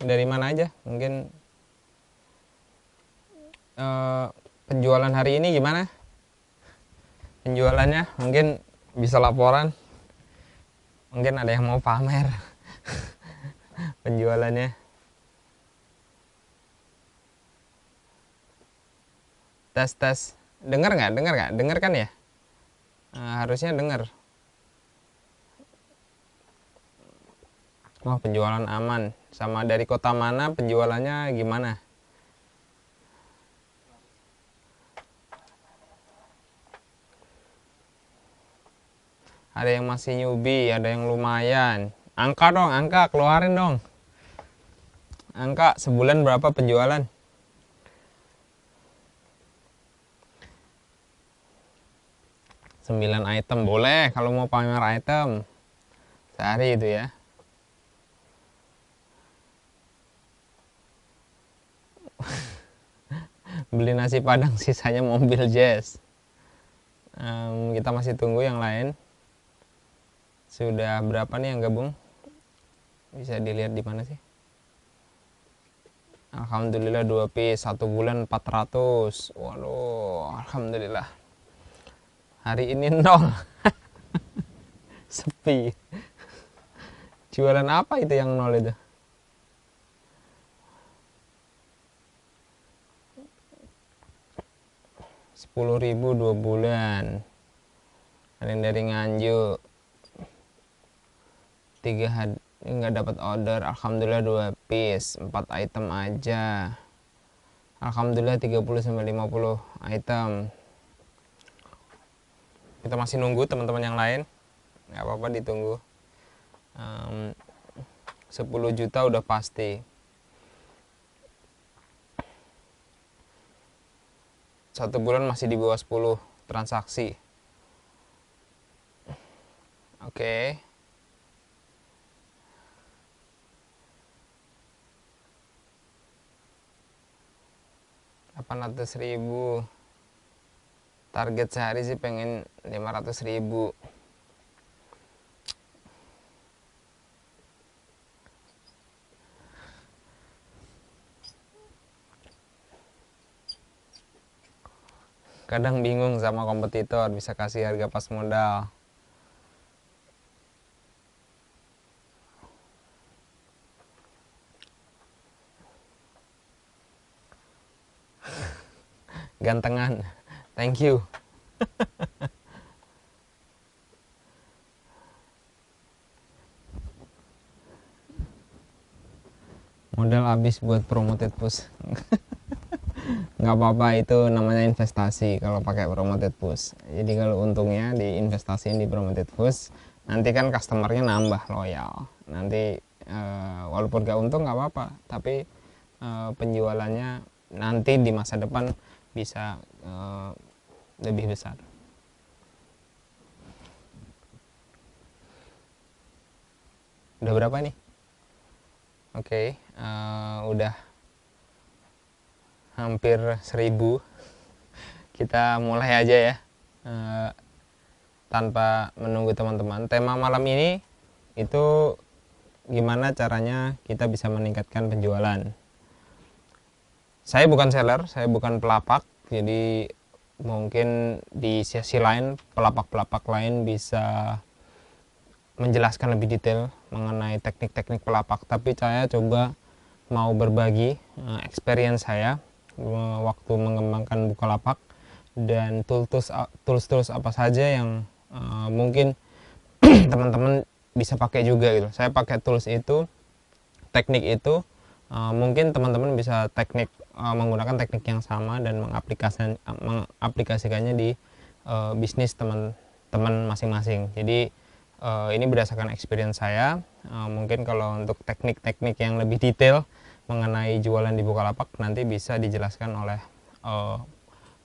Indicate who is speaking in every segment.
Speaker 1: dari mana aja. Mungkin penjualan hari ini gimana? Penjualannya mungkin bisa laporan. Mungkin ada yang mau pamer penjualannya. Tes. Dengar nggak? Dengar kan ya? Harusnya dengar. Oh, penjualan aman. Sama dari kota mana, penjualannya gimana? Ada yang masih newbie, ada yang lumayan. Angka dong, angka keluarin dong. Angka sebulan berapa penjualan? Sembilan item boleh kalau mau pamer item sehari itu ya. Beli nasi padang sisanya mobil jazz. Kita masih tunggu yang lain. Sudah berapa nih yang gabung? Bisa dilihat di mana sih? Alhamdulillah 2 piece 1 bulan 400. Waduh, alhamdulillah. Hari ini 0. Sepi. Jualan apa itu yang 0 itu? Rp10.000 2 bulan. Ada yang dari Nganjuk. 3 hari nggak dapat order. Alhamdulillah 2 piece 4 item aja. Alhamdulillah 30-50 item. Kita masih nunggu teman-teman yang lain. Nggak apa-apa, ditunggu. 10 juta udah pasti. 1 bulan masih di bawah 10 transaksi. Oke. 800.000. Target sehari sih pengen 500.000. Kadang bingung sama kompetitor, bisa kasih harga pas modal. Gantengan. Thank you. Modal habis buat promoted push. Nggak apa-apa, itu namanya investasi kalau pakai promoted push. Jadi kalau untungnya diinvestasiin di promoted push, nanti kan customernya nambah loyal. Nanti walaupun nggak untung nggak apa-apa, tapi penjualannya nanti di masa depan bisa lebih besar. Udah berapa nih? Oke, udah hampir 1000. Kita mulai aja ya, tanpa menunggu teman-teman. Tema malam ini itu gimana caranya kita bisa meningkatkan penjualan. Saya bukan seller, saya bukan pelapak, jadi mungkin di sesi lain pelapak-pelapak lain bisa menjelaskan lebih detail mengenai teknik-teknik pelapak, tapi saya coba mau berbagi experience saya waktu mengembangkan Bukalapak dan tools apa saja yang mungkin teman-teman bisa pakai juga gitu. Saya pakai tools itu, teknik itu, mungkin teman-teman bisa menggunakan teknik yang sama dan mengaplikasikannya di bisnis teman-teman masing-masing. Jadi ini berdasarkan experience saya. Mungkin kalau untuk teknik-teknik yang lebih detail mengenai jualan di Bukalapak nanti bisa dijelaskan oleh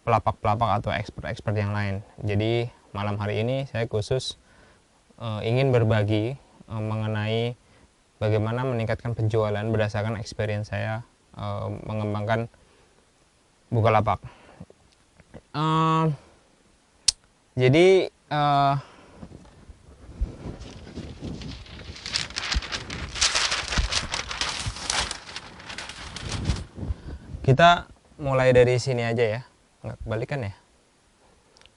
Speaker 1: pelapak-pelapak atau expert-expert yang lain. Jadi malam hari ini saya khusus ingin berbagi mengenai bagaimana meningkatkan penjualan berdasarkan experience saya mengembangkan Bukalapak. Jadi Kita mulai dari sini aja ya, nggak kebalikan ya.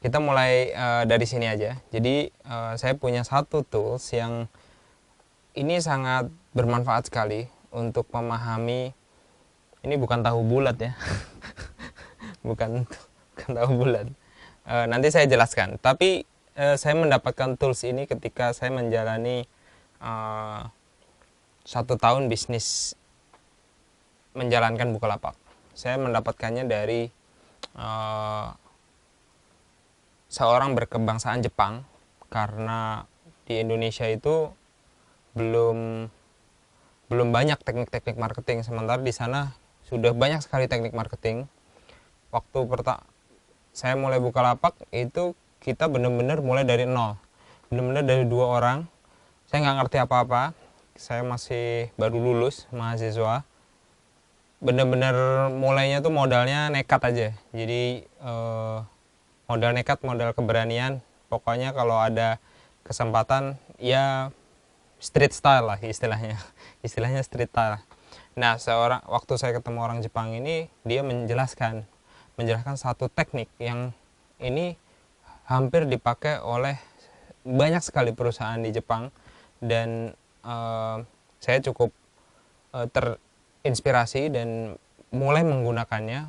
Speaker 1: Kita mulai dari sini aja. Jadi saya punya satu tools yang ini sangat bermanfaat sekali untuk memahami. Ini bukan tahu bulat ya, bukan tahu bulat. Nanti saya jelaskan. Tapi saya mendapatkan tools ini ketika saya menjalani 1 tahun bisnis menjalankan Bukalapak. Saya mendapatkannya dari seorang berkebangsaan Jepang, karena di Indonesia itu belum banyak teknik-teknik marketing, sementara di sana sudah banyak sekali teknik marketing. Waktu saya mulai Bukalapak itu kita benar-benar mulai dari nol, benar-benar dari 2 orang. Saya nggak ngerti apa-apa, saya masih baru lulus mahasiswa. Bener-bener mulainya tuh modalnya nekat aja. Jadi modal nekat, modal keberanian. Pokoknya kalau ada kesempatan ya street style lah istilahnya. Istilahnya street style. Nah, waktu saya ketemu orang Jepang ini, dia menjelaskan satu teknik yang ini hampir dipakai oleh banyak sekali perusahaan di Jepang, dan saya cukup terinspirasi dan mulai menggunakannya.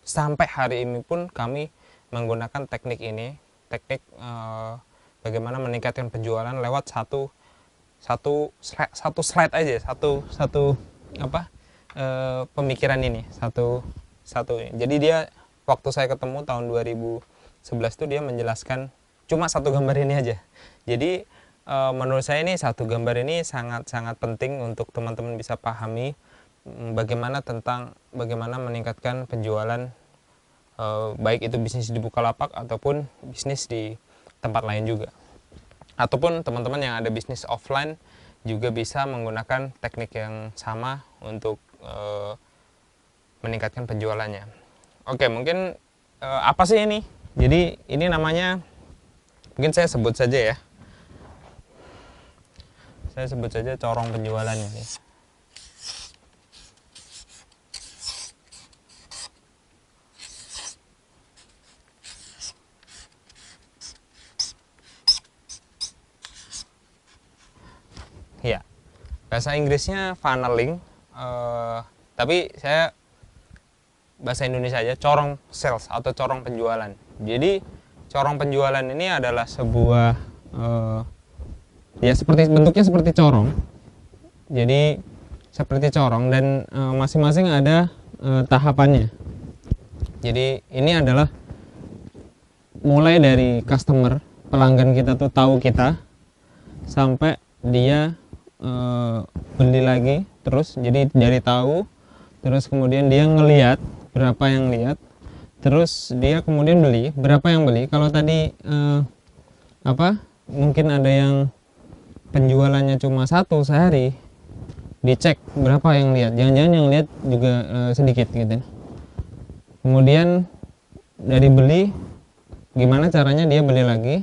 Speaker 1: Sampai hari ini pun kami menggunakan teknik ini, teknik bagaimana meningkatkan penjualan lewat satu slide aja, satu pemikiran ini, satu ini. Jadi dia waktu saya ketemu tahun 2011 tuh dia menjelaskan cuma satu gambar ini aja. Jadi menurut saya ini satu gambar ini sangat penting untuk teman-teman bisa pahami bagaimana meningkatkan penjualan, baik itu bisnis di Bukalapak ataupun bisnis di tempat lain juga, ataupun teman-teman yang ada bisnis offline juga bisa menggunakan teknik yang sama untuk meningkatkan penjualannya. Oke, mungkin apa sih ini? Jadi ini namanya, mungkin saya sebut saja ya, saya sebut saja corong penjualannya nih. Ya, bahasa Inggrisnya funneling, tapi saya bahasa Indonesia aja, corong sales atau corong penjualan. Jadi corong penjualan ini adalah sebuah ya bentuknya seperti corong. Jadi seperti corong, dan masing-masing ada tahapannya. Jadi ini adalah mulai dari customer, pelanggan kita tuh tahu kita, sampai dia beli lagi terus. Jadi dari tahu, terus kemudian dia ngelihat berapa yang lihat, terus dia kemudian beli berapa yang beli. Kalau tadi mungkin ada yang penjualannya cuma 1 sehari, dicek berapa yang lihat, jangan-jangan yang lihat juga sedikit gitu. Kemudian dari beli, gimana caranya dia beli lagi.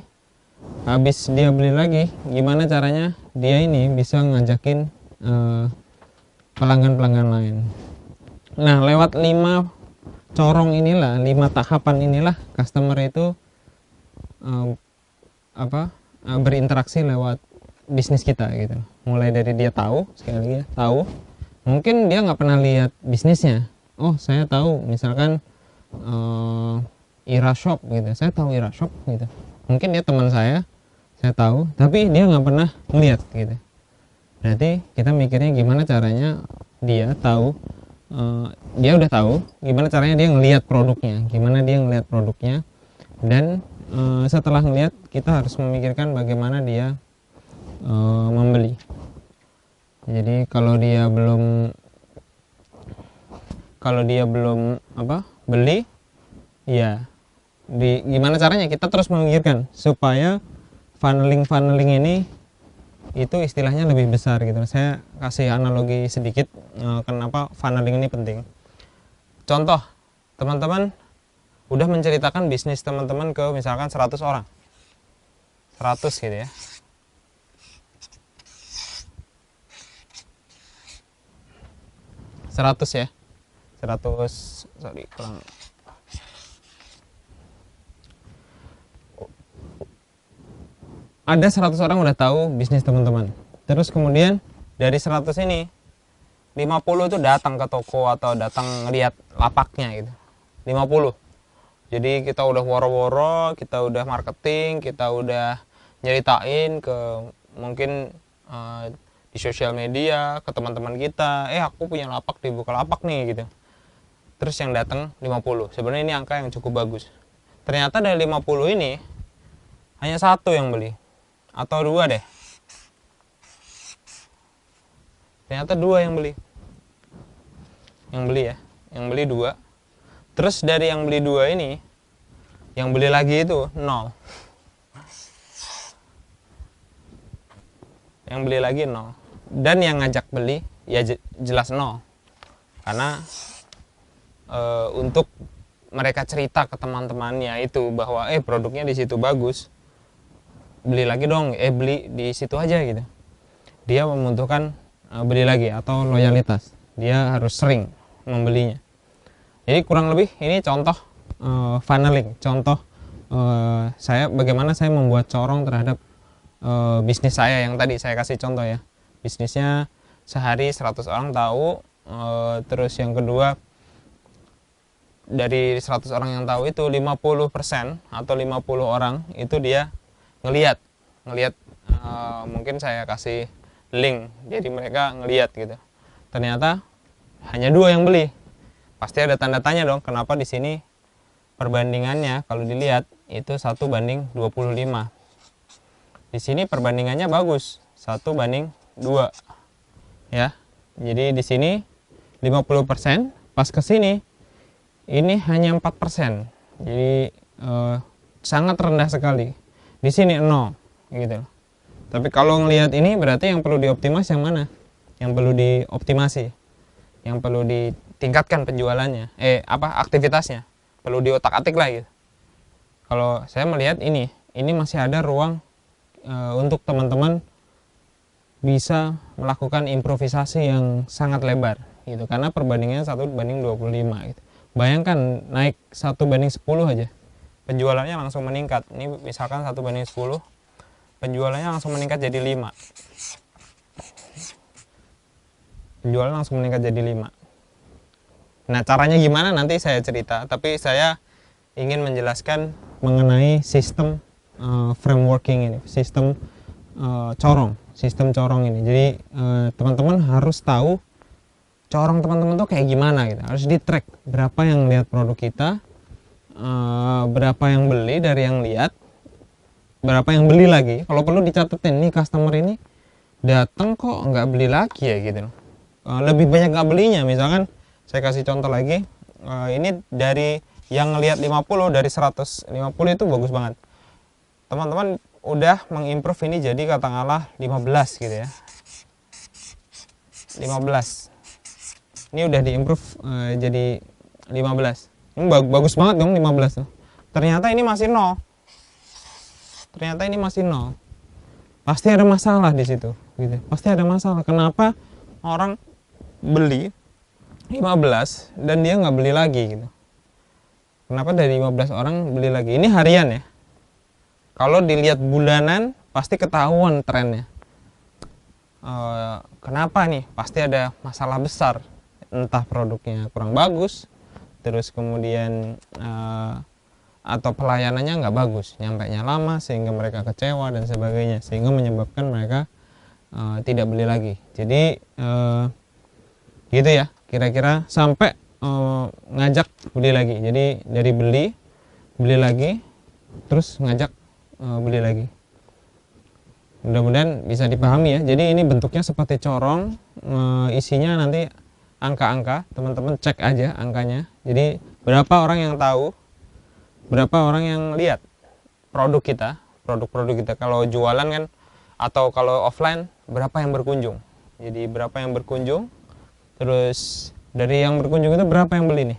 Speaker 1: Habis dia beli lagi, gimana caranya dia ini bisa ngajakin pelanggan-pelanggan lain. Nah, lewat 5 corong inilah, 5 tahapan inilah customer itu berinteraksi lewat bisnis kita gitu. Mulai dari dia tahu, sekali lagi ya, tahu. Mungkin dia nggak pernah lihat bisnisnya. Oh, saya tahu misalkan Ira Shop gitu. Saya tahu Ira Shop gitu. Mungkin dia teman saya tahu, tapi dia nggak pernah ngeliat gitu. Berarti kita mikirnya gimana caranya dia tahu, dia udah tahu, gimana caranya dia ngelihat produknya, dan setelah ngelihat kita harus memikirkan bagaimana dia membeli. Jadi kalau dia belum beli, ya gimana caranya kita terus memikirkan supaya funneling ini itu istilahnya lebih besar gitu. Saya kasih analogi sedikit kenapa funneling ini penting. Contoh, teman-teman udah menceritakan bisnis teman-teman ke misalkan 100 orang, 100 gitu ya. Ya kurang. Ada 100 orang udah tahu bisnis teman-teman. Terus kemudian dari 100 ini 50 itu datang ke toko atau datang lihat lapaknya gitu. 50. Jadi kita udah woro-woro, kita udah marketing, kita udah nyeritain ke mungkin di sosial media ke teman-teman kita, aku punya lapak di Bukalapak nih gitu. Terus yang datang 50. Sebenarnya ini angka yang cukup bagus. Ternyata dari 50 ini hanya satu yang beli atau dua deh. Ternyata dua yang beli. Yang beli ya, yang beli dua. Terus dari yang beli dua ini, yang beli lagi itu 0. Yang beli lagi 0. Dan yang ngajak beli ya jelas 0. Karena untuk mereka cerita ke teman-temannya itu bahwa produknya di situ bagus, beli lagi dong, beli di situ aja gitu. Dia membutuhkan beli lagi atau loyalitas. Dia harus sering membelinya. Jadi kurang lebih ini contoh funneling, contoh bagaimana saya membuat corong terhadap bisnis saya yang tadi saya kasih contoh ya. Bisnisnya sehari 100 orang tahu, terus yang kedua dari 100 orang yang tahu itu 50% atau 50 orang itu dia ngelihat mungkin saya kasih link, jadi mereka ngelihat gitu. Ternyata hanya dua yang beli. Pasti ada tanda tanya dong, kenapa di sini perbandingannya kalau dilihat itu 1:25. Di sini perbandingannya bagus, 1:2 ya. Jadi di sini 50%, pas ke sini ini hanya 4%. Jadi sangat rendah sekali. Di sini 0 gitu. Tapi kalau ngelihat ini berarti yang perlu dioptimasi yang mana? Yang perlu dioptimasi, yang perlu ditingkatkan penjualannya, aktivitasnya, perlu diotak-atik lah gitu. Kalau saya melihat ini masih ada ruang untuk teman-teman bisa melakukan improvisasi yang sangat lebar gitu, karena perbandingannya 1:25 gitu. Bayangkan naik 1:10 aja, penjualannya langsung meningkat. Ini misalkan 1:10, penjualannya langsung meningkat jadi 5. Penjualan langsung meningkat jadi 5. Nah, caranya gimana nanti saya cerita, tapi saya ingin menjelaskan mengenai sistem frameworking ini, sistem corong ini. Jadi teman-teman harus tahu corong teman-teman tuh kayak gimana gitu. Harus di track berapa yang lihat produk kita, berapa yang beli dari yang lihat, berapa yang beli lagi. Kalau perlu dicatetin nih, customer ini datang kok nggak beli lagi ya gitu. Lebih banyak nggak belinya. Misalkan saya kasih contoh lagi, ini dari yang ngelihat 50, dari 150 itu bagus banget. Teman-teman udah mengimprove ini jadi katakanlah 15 gitu ya. 15. Ini udah diimprove jadi 15. Ini bagus banget dong 15 tuh. Ternyata ini masih 0. Pasti ada masalah di situ gitu. Pasti ada masalah. Kenapa orang beli 15 dan dia nggak beli lagi gitu? Kenapa dari 15 orang beli lagi? Ini harian ya. Kalau dilihat bulanan pasti ketahuan trennya. Kenapa nih? Pasti ada masalah besar. Entah produknya kurang bagus, terus kemudian atau pelayanannya nggak bagus, nyampainya lama sehingga mereka kecewa dan sebagainya, sehingga menyebabkan mereka tidak beli lagi. Jadi gitu ya, kira-kira sampai ngajak beli lagi. Jadi dari beli lagi, terus ngajak beli lagi. Mudah-mudahan bisa dipahami ya. Jadi ini bentuknya seperti corong, isinya nanti angka-angka, teman-teman cek aja angkanya. Jadi berapa orang yang tahu, berapa orang yang lihat produk kita, produk-produk kita. Kalau jualan kan, atau kalau offline, berapa yang berkunjung. Jadi berapa yang berkunjung, terus dari yang berkunjung itu berapa yang beli nih.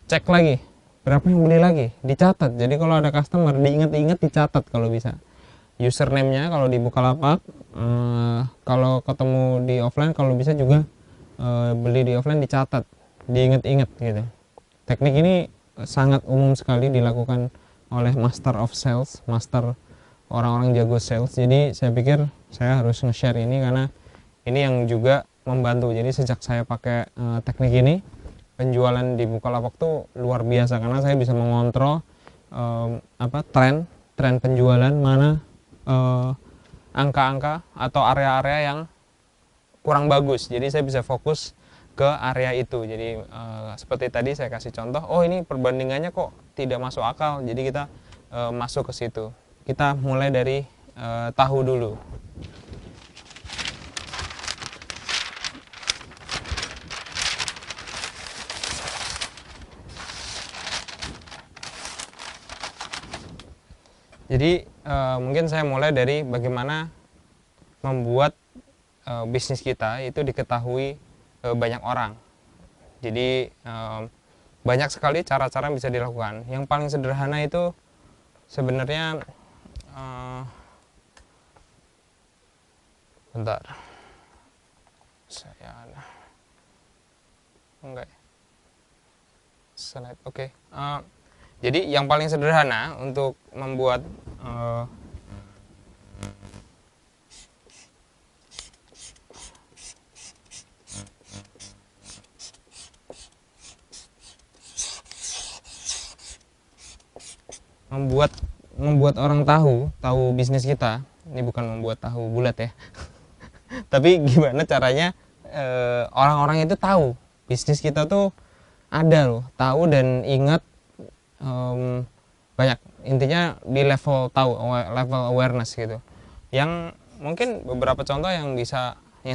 Speaker 1: Cek lagi, berapa yang beli lagi, dicatat. Jadi kalau ada customer, diingat-ingat, dicatat kalau bisa. Username-nya kalau di Bukalapak, kalau ketemu di offline, kalau bisa juga beli di offline dicatat. diingat-ingat gitu. Teknik ini sangat umum sekali dilakukan oleh master of sales, master orang-orang jago sales. Jadi saya pikir saya harus nge-share ini karena ini yang juga membantu. Jadi sejak saya pakai teknik ini, penjualan di Bukalapak tuh luar biasa karena saya bisa mengontrol tren penjualan, mana angka-angka atau area-area yang kurang bagus. Jadi saya bisa fokus ke area itu. Jadi seperti tadi saya kasih contoh, oh ini perbandingannya kok tidak masuk akal. Jadi kita masuk ke situ. Kita mulai dari tahu dulu. Jadi mungkin saya mulai dari bagaimana membuat bisnis kita itu diketahui banyak orang. Jadi banyak sekali cara-cara yang bisa dilakukan. Yang paling sederhana itu sebenarnya bentar, saya enggak slide. Oke. Jadi yang paling sederhana untuk membuat membuat orang tahu bisnis kita. Ini bukan membuat tahu bulat ya. Tapi gimana caranya orang-orang itu tahu bisnis kita tuh ada loh, tahu dan ingat. Banyak, intinya di level tahu, level awareness gitu. Yang mungkin beberapa contoh yang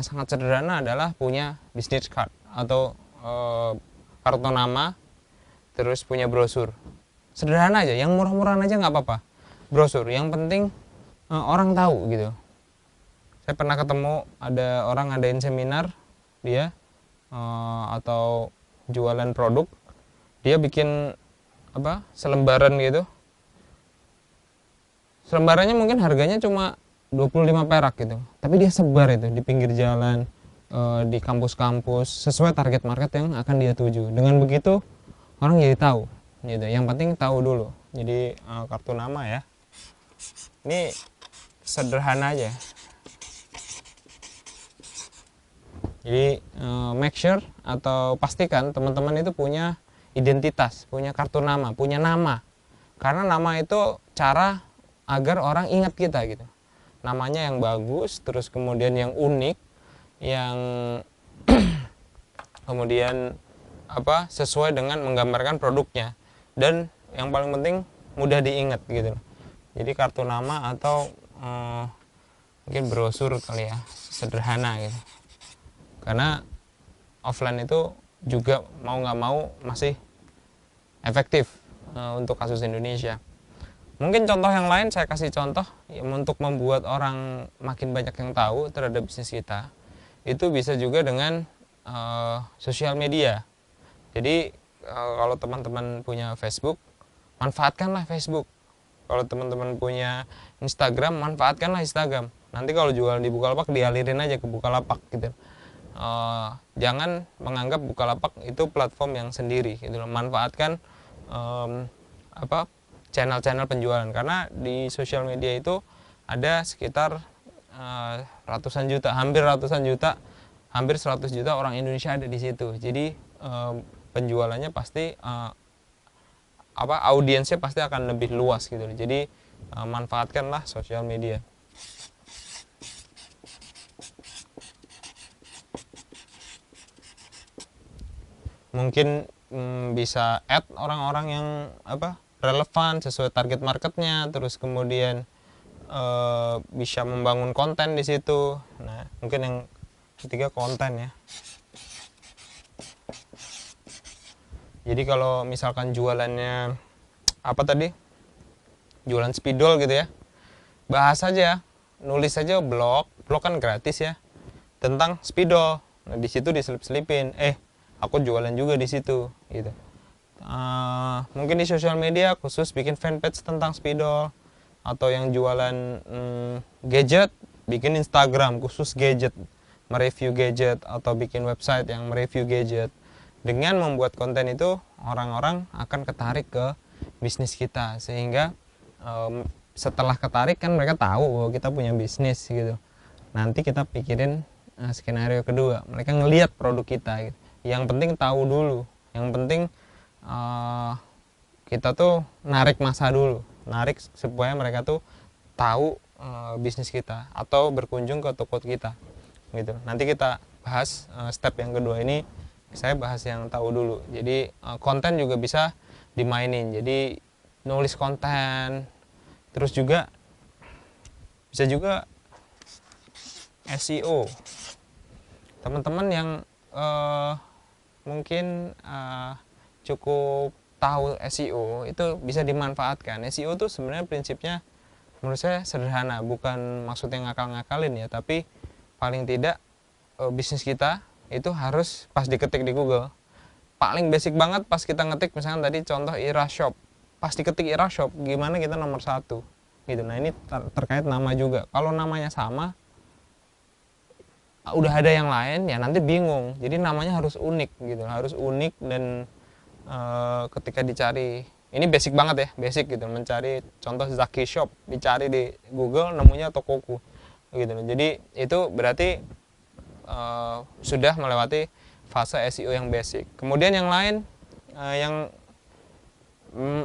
Speaker 1: sangat sederhana adalah punya business card atau kartu nama, terus punya brosur. Sederhana aja, yang murah-murahan aja nggak apa-apa. Brosur, yang penting orang tahu gitu. Saya pernah ketemu ada orang ngadain seminar, dia atau jualan produk, dia bikin selembaran gitu. Selembarannya mungkin harganya cuma 25 perak gitu, tapi dia sebar itu di pinggir jalan, di kampus-kampus, sesuai target market yang akan dia tuju. Dengan begitu orang jadi tahu gitu. Yang penting tahu dulu. Jadi kartu nama ya, ini sederhana aja. Jadi make sure atau pastikan teman-teman itu punya identitas, punya kartu nama, punya nama. Karena nama itu cara agar orang ingat kita gitu. Namanya yang bagus, terus kemudian yang unik, yang kemudian sesuai dengan menggambarkan produknya, dan yang paling penting mudah diingat gitu. Jadi kartu nama atau mungkin brosur kali ya, sederhana gitu. Karena offline itu juga mau nggak mau masih efektif untuk kasus Indonesia. Mungkin contoh yang lain saya kasih contoh ya, untuk membuat orang makin banyak yang tahu terhadap bisnis kita, itu bisa juga dengan sosial media. Jadi kalau teman-teman punya Facebook, manfaatkanlah Facebook. Kalau teman-teman punya Instagram, manfaatkanlah Instagram. Nanti kalau jualan di Bukalapak dialirin aja ke Bukalapak gitu. Jangan menganggap Bukalapak itu platform yang sendiri gitu. Manfaatkan channel-channel penjualan, karena di sosial media itu ada sekitar ratusan juta, hampir 100 juta orang Indonesia ada di situ. Jadi penjualannya pasti audiensnya pasti akan lebih luas gitu. Jadi manfaatkanlah sosial media. Mungkin bisa add orang-orang yang relevan sesuai target marketnya, terus kemudian bisa membangun konten di situ. Nah, mungkin yang ketiga konten ya. Jadi kalau misalkan jualannya jualan spidol gitu ya, bahas aja, nulis aja blog kan gratis ya, tentang spidol. Nah, di situ diselip-selipin, aku jualan juga di situ gitu. Mungkin di sosial media khusus bikin fanpage tentang spidol, atau yang jualan gadget bikin Instagram khusus gadget, mereview gadget, atau bikin website yang mereview gadget. Dengan membuat konten itu orang-orang akan ketarik ke bisnis kita, sehingga setelah ketarik kan mereka tahu bahwa kita punya bisnis gitu. Nanti kita pikirin skenario kedua, mereka ngelihat produk kita gitu. Yang penting tahu dulu, yang penting kita tuh narik masa dulu, narik supaya mereka tuh tahu bisnis kita atau berkunjung ke toko kita gitu. Nanti kita bahas step yang kedua ini, saya bahas yang tahu dulu. Jadi konten juga bisa dimainin, jadi nulis konten, terus juga bisa juga SEO. Teman-teman yang mungkin cukup tahu SEO itu bisa dimanfaatkan. SEO tuh sebenarnya prinsipnya menurut saya sederhana, bukan maksudnya ngakal-ngakalin ya, tapi paling tidak bisnis kita itu harus pas diketik di Google. Paling basic banget pas kita ngetik, misalnya tadi contoh Ira Shop, pas diketik Ira Shop gimana kita nomor 1 gitu. Nah ini terkait nama juga, kalau namanya sama udah ada yang lain ya nanti bingung. Jadi namanya harus unik gitu, harus unik. Dan ketika dicari, ini basic banget ya, basic gitu, mencari contoh Zaki Shop, dicari di Google nemunya tokoku gitu. Jadi itu berarti sudah melewati fase SEO yang basic. Kemudian yang lain yang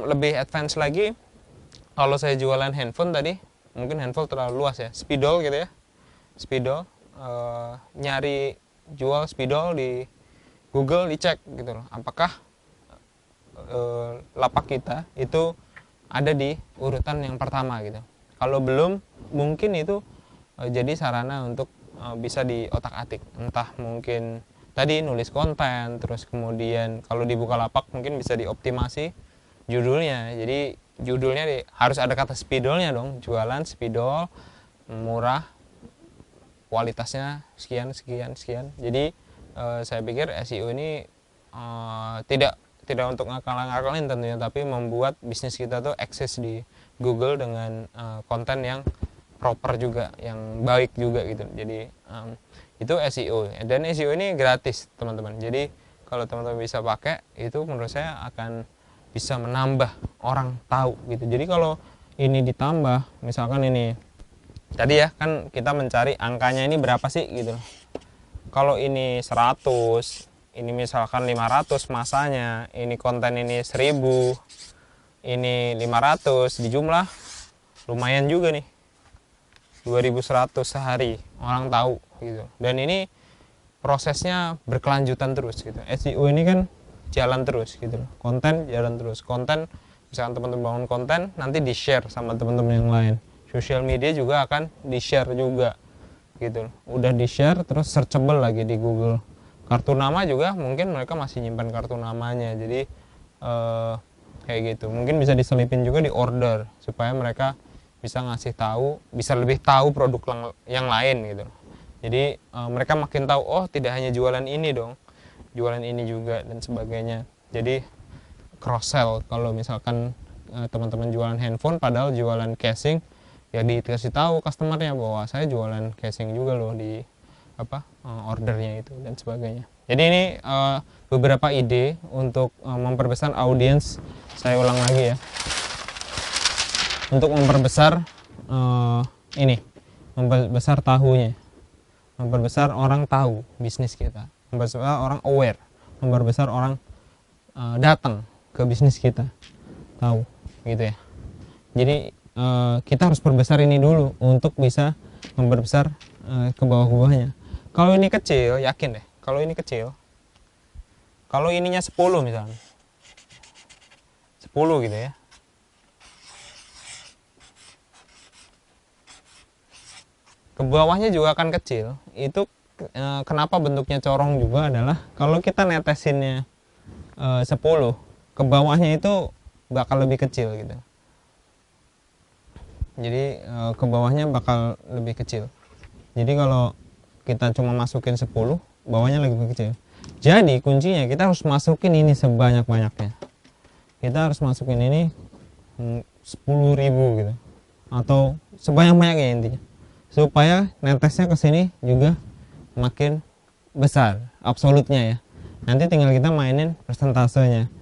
Speaker 1: lebih advance lagi, kalau saya jualan handphone tadi, mungkin handphone terlalu luas ya, spidol gitu ya, spidol, nyari jual spidol di Google, dicek gitu loh, apakah lapak kita itu ada di urutan yang pertama gitu. Kalau belum, mungkin itu jadi sarana untuk bisa diotak-atik, entah mungkin tadi nulis konten, terus kemudian kalau di Bukalapak mungkin bisa dioptimasi judulnya. Jadi judulnya harus ada kata spidolnya dong, jualan spidol murah, kualitasnya sekian sekian sekian. Jadi saya pikir SEO ini tidak untuk ngakal-ngakalin tentunya, tapi membuat bisnis kita tuh eksis di Google dengan konten yang proper juga, yang baik juga gitu. Jadi itu SEO, dan SEO ini gratis teman-teman. Jadi kalau teman-teman bisa pakai, itu menurut saya akan bisa menambah orang tahu gitu. Jadi kalau ini ditambah, misalkan ini tadi ya kan kita mencari angkanya ini berapa sih gitu. Kalau ini 100, ini misalkan 500 masanya, ini konten ini 1000, ini 500, dijumlah lumayan juga nih, 2100 sehari orang tahu gitu. Dan ini prosesnya berkelanjutan terus gitu. SEO ini kan jalan terus gitu, konten jalan terus. Konten, misalkan teman-teman bangun konten, nanti di share sama teman-teman yang lain. Sosial media juga akan di share juga gitu. Udah di share terus searchable lagi di Google. Kartu nama juga mungkin mereka masih nyimpan kartu namanya, jadi kayak gitu. Mungkin bisa diselipin juga di order supaya mereka bisa ngasih tahu, bisa lebih tahu produk yang lain gitu. Jadi mereka makin tahu, oh tidak hanya jualan ini dong, jualan ini juga dan sebagainya. Jadi cross sell. Kalau misalkan teman-teman jualan handphone padahal jualan casing, ya dikasih tahu customernya bahwa saya jualan casing juga loh di ordernya itu dan sebagainya. Jadi ini beberapa ide untuk memperbesar audiens. Saya ulang lagi ya, untuk memperbesar memperbesar tahunya, memperbesar orang tahu bisnis kita, memperbesar orang aware, memperbesar orang datang ke bisnis kita, tahu gitu ya. Jadi kita harus perbesar ini dulu untuk bisa memperbesar ke bawah-bawahnya. Kalau ini kecil, yakin deh, kalau ini kecil, kalau ininya 10 misalnya, 10 gitu ya, ke bawahnya juga akan kecil. Itu kenapa bentuknya corong juga adalah kalau kita netesinnya 10, ke bawahnya itu bakal lebih kecil gitu. Jadi ke bawahnya bakal lebih kecil. Jadi kalau kita cuma masukin 10, bawahnya lebih kecil. Jadi kuncinya kita harus masukin ini sebanyak-banyaknya. Kita harus masukin ini 10.000 gitu, atau sebanyak-banyaknya intinya, supaya netesnya ke sini juga makin besar absolutnya ya. Nanti tinggal kita mainin persentasenya,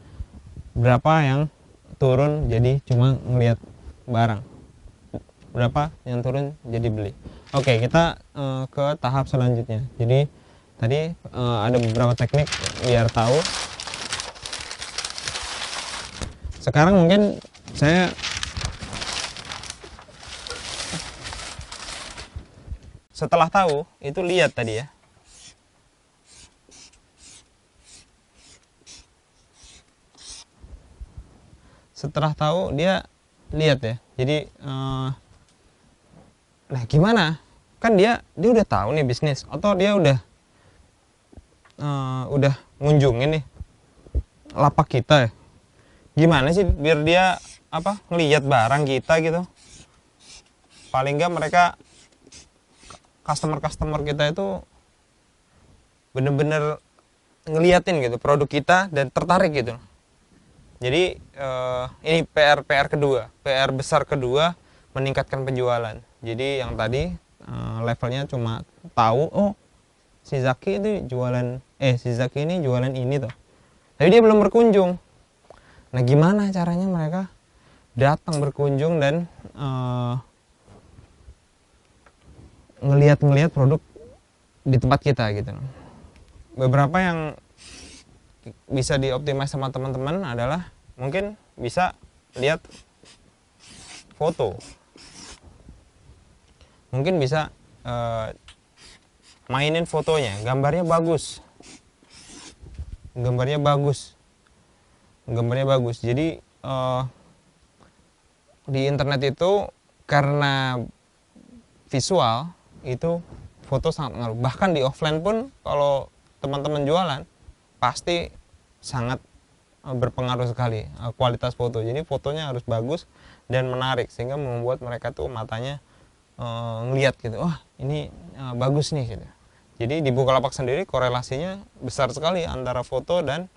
Speaker 1: berapa yang turun jadi cuma ngelihat barang, berapa yang turun jadi beli. Oke, kita ke tahap selanjutnya. Jadi tadi ada beberapa teknik biar tahu. Sekarang mungkin saya setelah tahu itu lihat tadi ya. Setelah tahu dia lihat ya. Jadi nah gimana? Kan dia udah tahu nih bisnis, atau dia udah ngunjungin nih lapak kita ya. Gimana sih biar dia ngelihat barang kita gitu? Paling nggak mereka customer kita itu bener-bener ngeliatin gitu produk kita dan tertarik gitu. Jadi ini PR kedua, PR besar kedua, meningkatkan penjualan. Jadi yang tadi levelnya cuma tahu, oh si Zaki ini jualan ini tuh, tapi dia belum berkunjung. Nah gimana caranya mereka datang berkunjung dan ngelihat produk di tempat kita gitu. Beberapa yang bisa dioptimis sama teman-teman adalah mungkin bisa lihat foto, mungkin bisa mainin fotonya, gambarnya bagus. Jadi di internet itu karena visual itu foto sangat ngaruh. Bahkan di offline pun kalau teman-teman jualan pasti sangat berpengaruh sekali kualitas foto. Jadi fotonya harus bagus dan menarik sehingga membuat mereka tuh matanya ngelihat gitu, wah ini bagus nih gitu. Jadi di Bukalapak sendiri korelasinya besar sekali antara foto dan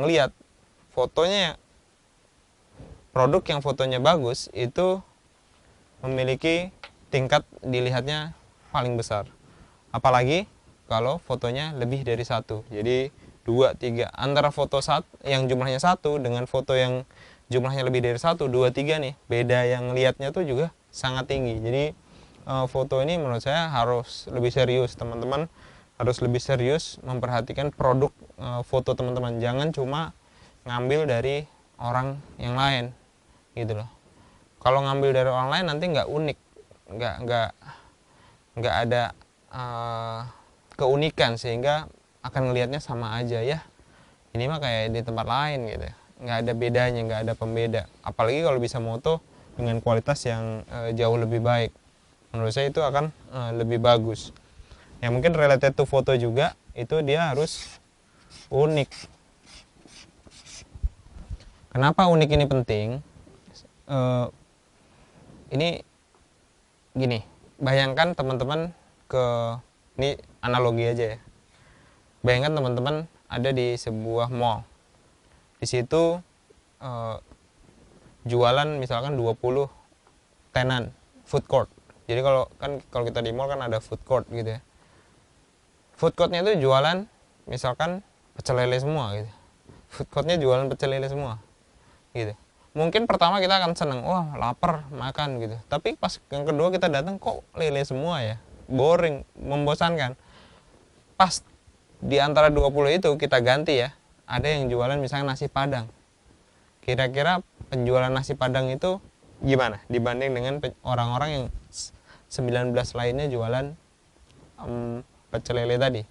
Speaker 1: ngelihat. Fotonya, produk yang fotonya bagus itu memiliki tingkat dilihatnya paling besar. Apalagi kalau fotonya lebih dari satu. Jadi 2, 3. Antara foto yang jumlahnya 1 dengan foto yang jumlahnya lebih dari 1, 2, 3 nih. Beda yang lihatnya tuh juga sangat tinggi. Jadi foto ini menurut saya harus lebih serius. Teman-teman harus lebih serius memperhatikan produk foto teman-teman. Jangan cuma ngambil dari orang yang lain gitu loh. Kalau ngambil dari orang lain nanti nggak unik, nggak ada keunikan sehingga akan ngelihatnya sama aja ya. Ini mah kayak di tempat lain gitu, nggak ada bedanya, nggak ada pembeda. Apalagi kalau bisa moto dengan kualitas yang jauh lebih baik, menurut saya itu akan lebih bagus. Yang mungkin related to foto juga itu dia harus unik. Kenapa unik ini penting? Ini gini, bayangkan teman-teman ini analogi aja ya. Bayangkan teman-teman ada di sebuah mall. Di situ jualan misalkan 20 tenan food court. Jadi kalau kita di mall kan ada food court gitu ya. Food courtnya itu jualan misalkan pecel lele semua gitu. Food courtnya jualan pecel lele semua gitu. Mungkin pertama kita akan seneng, wah lapar makan gitu. Tapi pas yang kedua kita datang, kok lele semua ya, boring, membosankan. Pas di antara 20 itu kita ganti ya, ada yang jualan misalnya nasi padang. Kira-kira penjualan nasi padang itu gimana dibanding dengan orang-orang yang 19 lainnya jualan pecel lele tadi?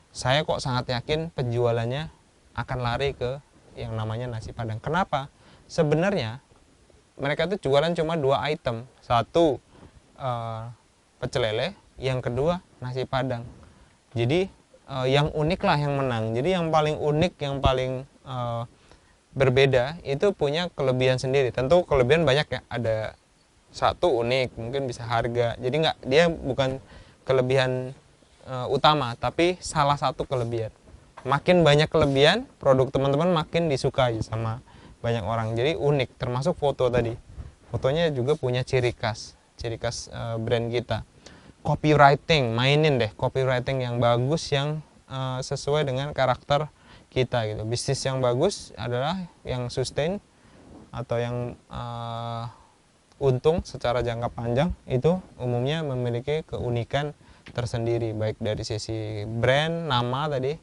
Speaker 1: Saya kok sangat yakin penjualannya akan lari ke yang namanya nasi padang. Kenapa? Sebenarnya mereka tuh jualan cuma 2 item. Satu pecel lele, yang kedua nasi padang. Jadi yang unik lah yang menang. Jadi yang paling unik, yang paling berbeda itu punya kelebihan sendiri. Tentu kelebihan banyak ya. Ada satu unik, mungkin bisa harga. Jadi dia bukan kelebihan utama, tapi salah satu kelebihan. Makin banyak kelebihan, produk teman-teman makin disukai sama banyak orang. Jadi unik, termasuk foto tadi. Fotonya juga punya ciri khas brand kita. Copywriting, mainin deh copywriting yang bagus, yang sesuai dengan karakter kita gitu. Bisnis yang bagus adalah yang sustain atau yang untung secara jangka panjang, itu umumnya memiliki keunikan tersendiri, baik dari sisi brand, nama tadi,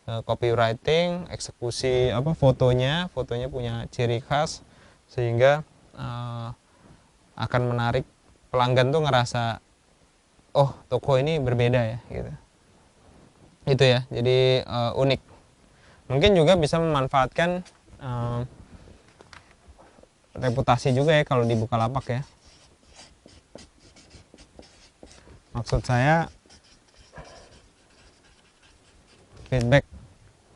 Speaker 1: copywriting, eksekusi fotonya punya ciri khas sehingga akan menarik pelanggan tuh ngerasa, oh toko ini berbeda ya gitu. Itu ya, jadi unik. Mungkin juga bisa memanfaatkan reputasi juga ya kalau di Bukalapak ya. Maksud saya feedback.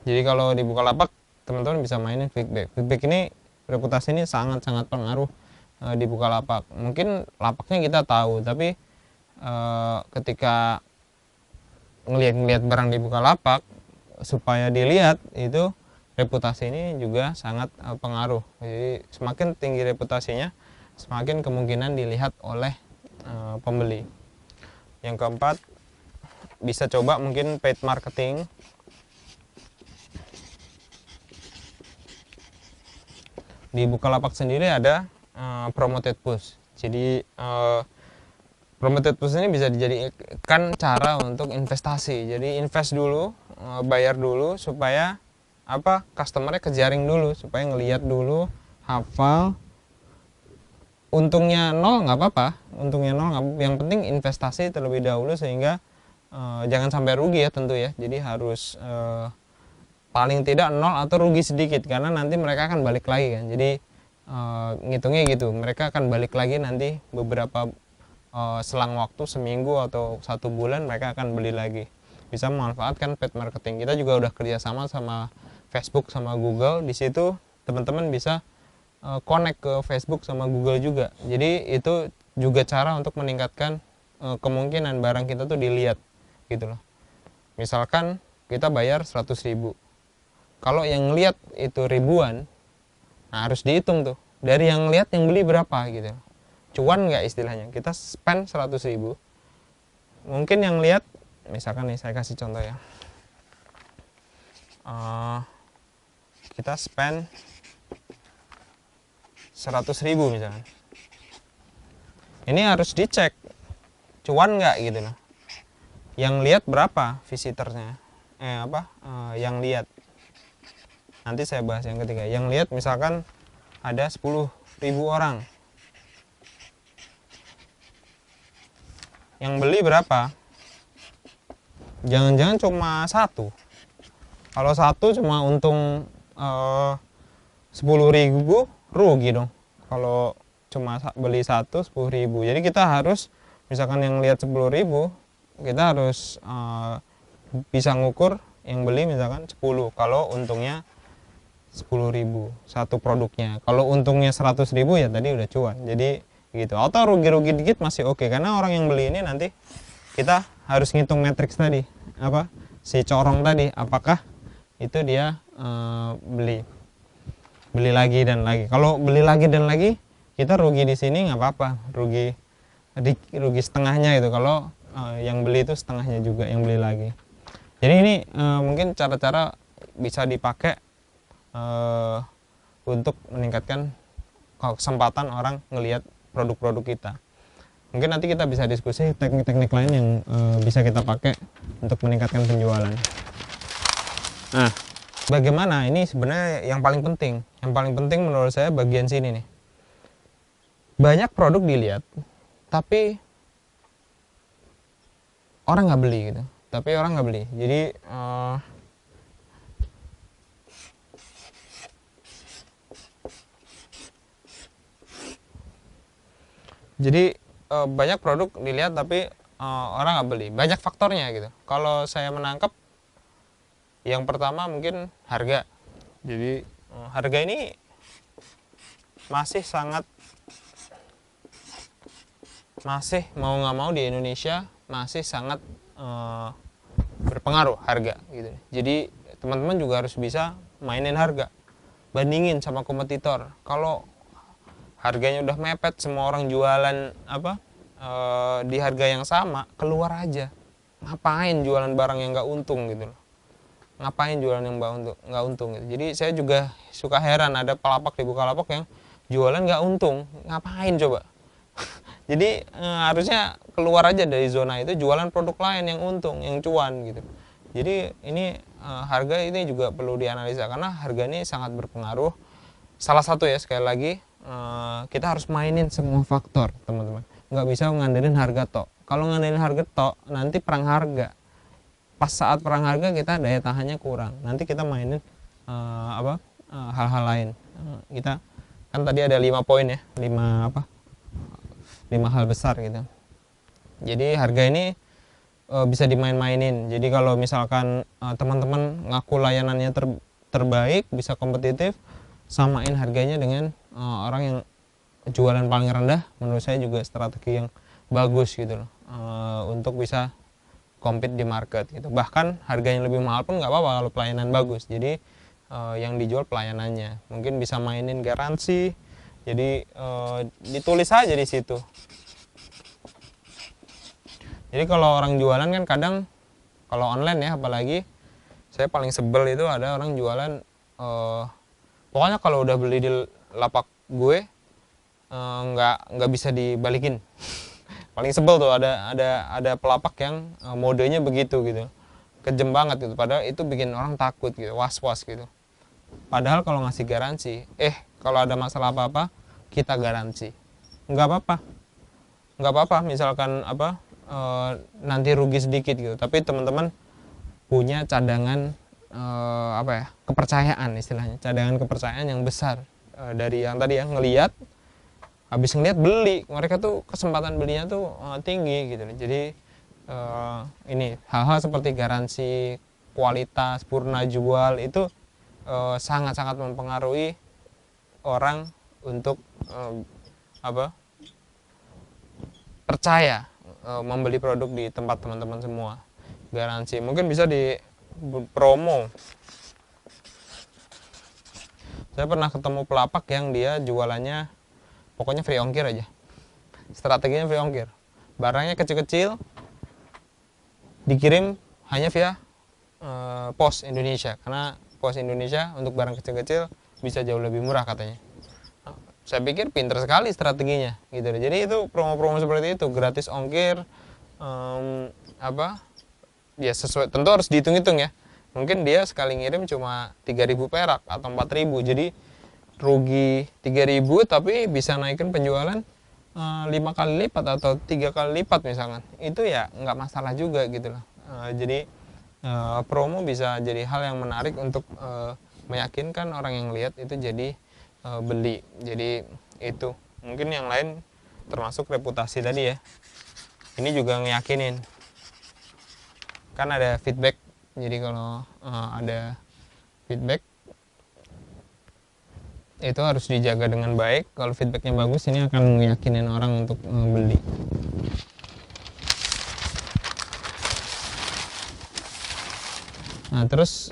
Speaker 1: Jadi kalau di Bukalapak teman-teman bisa mainin feedback. Feedback ini, reputasi ini sangat-sangat pengaruh di Bukalapak. Mungkin lapaknya kita tahu, tapi ketika ngelihat barang di Bukalapak supaya dilihat, itu reputasi ini juga sangat pengaruh. Jadi semakin tinggi reputasinya, semakin kemungkinan dilihat oleh pembeli. Yang keempat, bisa coba mungkin paid marketing. Di Bukalapak sendiri ada promoted push. Jadi promoted push ini bisa dijadikan cara untuk investasi. Jadi invest dulu, bayar dulu supaya customernya kejaring dulu, supaya ngelihat dulu, hafal. Untungnya nol nggak apa-apa, yang penting investasi terlebih dahulu sehingga jangan sampai rugi ya tentu ya. Jadi harus paling tidak nol atau rugi sedikit, karena nanti mereka akan balik lagi kan. Jadi ngitungnya gitu, mereka akan balik lagi nanti beberapa selang waktu, seminggu atau 1 bulan, mereka akan beli lagi. Bisa memanfaatkan paid marketing. Kita juga udah kerjasama sama Facebook sama Google. Di situ teman-teman bisa connect ke Facebook sama Google juga. Jadi itu juga cara untuk meningkatkan kemungkinan barang kita tuh dilihat gitu loh. Misalkan kita bayar 100.000, kalau yang lihat itu ribuan, nah harus dihitung tuh dari yang lihat yang beli berapa gitu. Cuan nggak istilahnya, kita spend 100.000, mungkin yang lihat, misalkan nih saya kasih contoh ya, kita spend 100.000 misalkan, ini harus dicek cuan nggak gitu loh. Yang lihat berapa visitornya, yang lihat, nanti saya bahas yang ketiga. Yang lihat misalkan ada 10.000 orang, yang beli berapa? Jangan-jangan cuma satu. Kalau satu cuma untung 10.000, rugi dong. Kalau cuma beli satu 10.000. Jadi kita harus, misalkan yang lihat 10.000, kita harus bisa ngukur yang beli misalkan 10. Kalau untungnya 10.000 satu produknya. Kalau untungnya 100.000 ya tadi udah cuan. Jadi gitu. Atau rugi-rugi dikit masih oke, karena orang yang beli ini nanti kita harus ngitung matriks tadi, si corong tadi, apakah itu dia beli lagi dan lagi. Kalau beli lagi dan lagi, kita rugi di sini nggak apa-apa, rugi setengahnya itu. Kalau yang beli itu setengahnya juga yang beli lagi. Jadi ini mungkin cara-cara bisa dipakai untuk meningkatkan kesempatan orang ngelihat produk-produk kita. Mungkin nanti kita bisa diskusi teknik-teknik lain yang bisa kita pakai untuk meningkatkan penjualan. Nah, bagaimana? Ini sebenarnya yang paling penting. Yang paling penting menurut saya bagian sini nih. Banyak produk dilihat, tapi orang nggak beli gitu. Tapi orang nggak beli. Jadi banyak produk dilihat tapi orang nggak beli. Banyak faktornya gitu. Kalau saya menangkap, yang pertama mungkin harga. Jadi harga ini masih mau nggak mau di Indonesia masih sangat berpengaruh harga gitu. Jadi teman-teman juga harus bisa mainin harga, bandingin sama kompetitor. Kalau harganya udah mepet, semua orang jualan di harga yang sama, keluar aja. Ngapain jualan barang yang nggak untung gitu loh. ngapain jualan yang nggak untung gitu. Jadi saya juga suka heran ada pelapak di Bukalapak yang jualan nggak untung, ngapain coba. Jadi harusnya keluar aja dari zona itu, jualan produk lain yang untung, yang cuan gitu. Jadi ini harga ini juga perlu dianalisa karena harga ini sangat berpengaruh. Salah satu ya, sekali lagi kita harus mainin semua faktor teman-teman, nggak bisa ngandelin harga tok. Kalau ngandelin harga tok nanti perang harga, pas saat perang harga kita daya tahannya kurang, nanti kita mainin hal-hal lain. Kita kan tadi ada 5 poin ya, 5 hal besar gitu. Jadi harga ini bisa dimain-mainin. Jadi kalau misalkan teman-teman ngaku layanannya terbaik, bisa kompetitif, samain harganya dengan orang yang jualan paling rendah. Menurut saya juga strategi yang bagus gitu loh, untuk bisa compete di market gitu. Bahkan harganya lebih mahal pun nggak apa-apa kalau pelayanan bagus. Jadi yang dijual pelayanannya. Mungkin bisa mainin garansi. Jadi ditulis aja di situ. Jadi kalau orang jualan kan kadang, kalau online ya apalagi, saya paling sebel itu ada orang jualan pokoknya kalau udah beli di lapak gue nggak bisa dibalikin. Paling sebel tuh ada pelapak yang modenya begitu gitu, kejem banget gitu. Padahal itu bikin orang takut gitu, was-was gitu. Padahal kalau ngasih garansi, kalau ada masalah apa-apa kita garansi, nggak apa-apa misalkan nanti rugi sedikit gitu, tapi teman-teman punya cadangan kepercayaan, istilahnya cadangan kepercayaan yang besar dari yang tadi ya, ngelihat, habis ngelihat beli, mereka tuh kesempatan belinya tuh tinggi gitu. Jadi ini hal-hal seperti garansi, kualitas, purna jual itu sangat-sangat mempengaruhi orang untuk percaya membeli produk di tempat teman-teman semua. Garansi mungkin bisa di promo. Saya pernah ketemu pelapak yang dia jualannya pokoknya free ongkir aja, strateginya free ongkir, barangnya kecil-kecil, dikirim hanya via Pos Indonesia, karena Pos Indonesia untuk barang kecil-kecil bisa jauh lebih murah katanya. Saya pikir pinter sekali strateginya gitu. Jadi itu promo-promo seperti itu, gratis ongkir, ya sesuai, tentu harus dihitung-hitung ya. Mungkin dia sekali ngirim cuma 3.000 perak atau 4.000, jadi rugi 3.000 tapi bisa naikin penjualan 5 kali lipat atau 3 kali lipat misalkan. Itu ya nggak masalah juga gitu loh. Jadi promo bisa jadi hal yang menarik untuk meyakinkan orang yang lihat itu jadi beli. Jadi itu mungkin yang lain termasuk reputasi tadi ya, ini juga ngeyakinin kan ada feedback. Jadi kalau ada feedback itu harus dijaga dengan baik. Kalau feedbacknya bagus, ini akan meyakinin orang untuk beli. Nah terus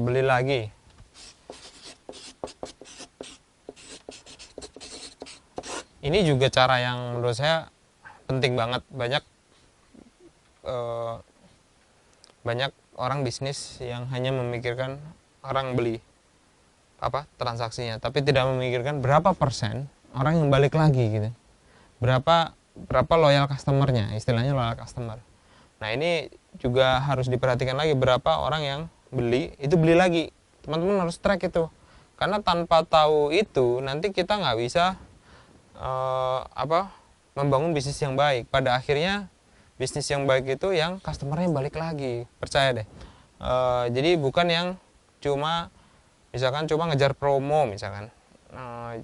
Speaker 1: beli lagi. Ini juga cara yang menurut saya penting banget. Banyak orang bisnis yang hanya memikirkan orang beli transaksinya, tapi tidak memikirkan berapa persen orang yang balik lagi gitu. Berapa loyal customernya, istilahnya loyal customer. Nah ini juga harus diperhatikan lagi, berapa orang yang beli itu beli lagi. Teman-teman harus track itu, karena tanpa tahu itu nanti kita nggak bisa membangun bisnis yang baik. Pada akhirnya bisnis yang baik itu yang customernya balik lagi, percaya deh. Jadi bukan yang cuma ngejar promo misalkan.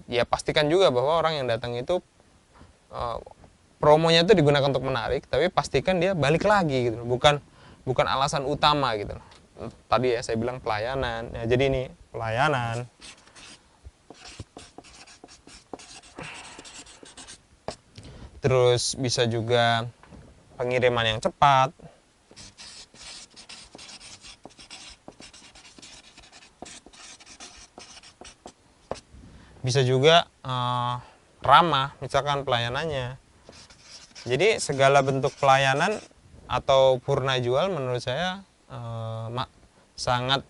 Speaker 1: Ya pastikan juga bahwa orang yang datang itu promonya itu digunakan untuk menarik, tapi pastikan dia balik lagi gitu, bukan alasan utama gitu. Tadi ya saya bilang pelayanan, ya jadi ini pelayanan. Terus bisa juga pengiriman yang cepat. Bisa juga ramah, misalkan pelayanannya. Jadi segala bentuk pelayanan atau purna jual menurut saya sangat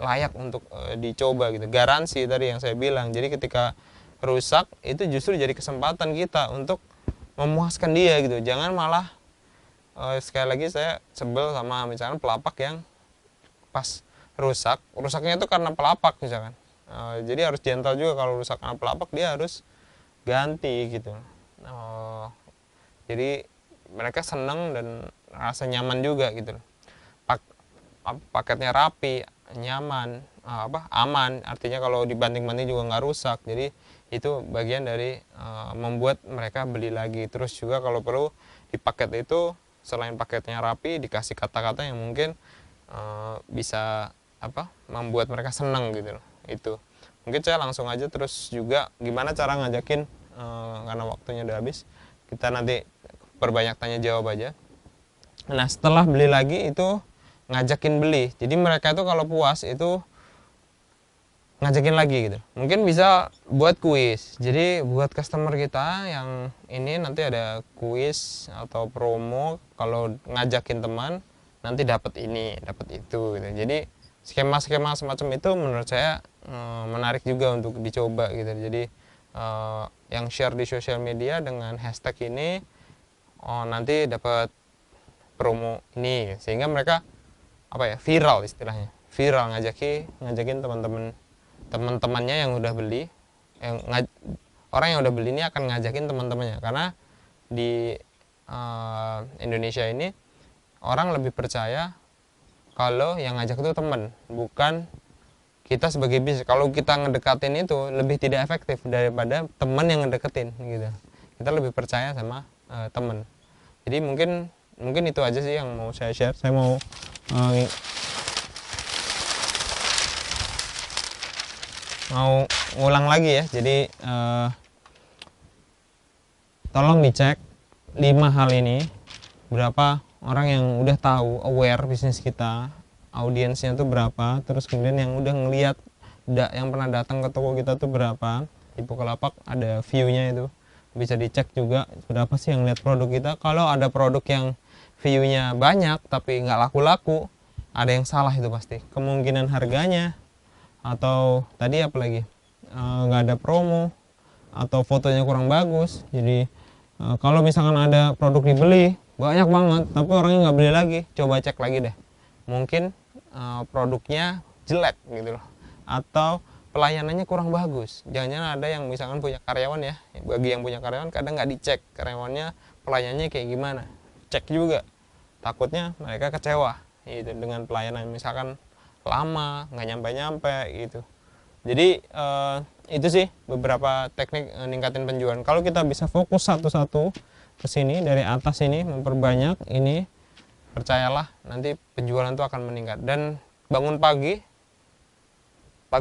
Speaker 1: layak untuk dicoba gitu. Garansi tadi yang saya bilang. Jadi ketika rusak itu justru jadi kesempatan kita untuk memuaskan dia gitu. Jangan malah sekali lagi saya sebel sama misalkan pelapak yang pas rusaknya itu karena pelapak misalkan. Jadi harus gentle juga, kalau rusak karena pelapak dia harus ganti gitu. Jadi mereka senang dan rasa nyaman juga gitu. Paketnya rapi, nyaman, aman. Artinya kalau dibanding-banding juga nggak rusak. Jadi itu bagian dari membuat mereka beli lagi. Terus juga kalau perlu di paket itu selain paketnya rapi, dikasih kata-kata yang mungkin bisa membuat mereka senang gitu loh. Itu mungkin saya langsung aja terus juga gimana cara ngajakin, karena waktunya udah habis, kita nanti perbanyak tanya jawab aja. Nah setelah beli lagi itu ngajakin beli, jadi mereka itu kalau puas itu ngajakin lagi gitu. Mungkin bisa buat kuis, jadi buat customer kita yang ini nanti ada kuis atau promo, kalau ngajakin teman nanti dapat ini dapat itu gitu. Jadi skema-skema semacam itu menurut saya menarik juga untuk dicoba gitu. Jadi yang share di sosial media dengan hashtag ini nanti dapat promo ini, sehingga mereka viral, istilahnya viral, ngajakin teman-temannya yang udah beli, orang yang udah beli ini akan ngajakin teman-temannya, karena di Indonesia ini orang lebih percaya kalau yang ngajak itu teman, bukan kita sebagai bisnis. Kalau kita ngedekatin itu lebih tidak efektif daripada teman yang ngedeketin gitu. Kita lebih percaya sama teman. Jadi mungkin itu aja sih yang mau saya share. Saya mau ngulang lagi ya. Jadi tolong dicek 5 hal ini, berapa orang yang udah tahu, aware bisnis kita, audiensnya tuh berapa, terus kemudian yang udah ngelihat, yang pernah datang ke toko kita tuh berapa. Di Bukalapak ada view-nya itu, bisa dicek juga berapa sih yang lihat produk kita. Kalau ada produk yang view-nya banyak tapi nggak laku-laku, ada yang salah itu pasti. Kemungkinan harganya, atau tadi apa lagi, nggak ada promo, atau fotonya kurang bagus. Jadi kalau misalkan ada produk dibeli banyak banget tapi orangnya nggak beli lagi, coba cek lagi deh, mungkin produknya jelek gitu loh, atau pelayanannya kurang bagus. Jangan-jangan ada yang misalkan punya karyawan ya, bagi yang punya karyawan kadang nggak dicek karyawannya pelayanannya kayak gimana, cek juga, takutnya mereka kecewa gitu dengan pelayanan, misalkan lama, nggak nyampe-nyampe gitu. Jadi itu sih beberapa teknik ningkatin penjualan. Kalau kita bisa fokus satu-satu ke sini, dari atas ini memperbanyak ini, percayalah nanti penjualan itu akan meningkat. Dan bangun pagi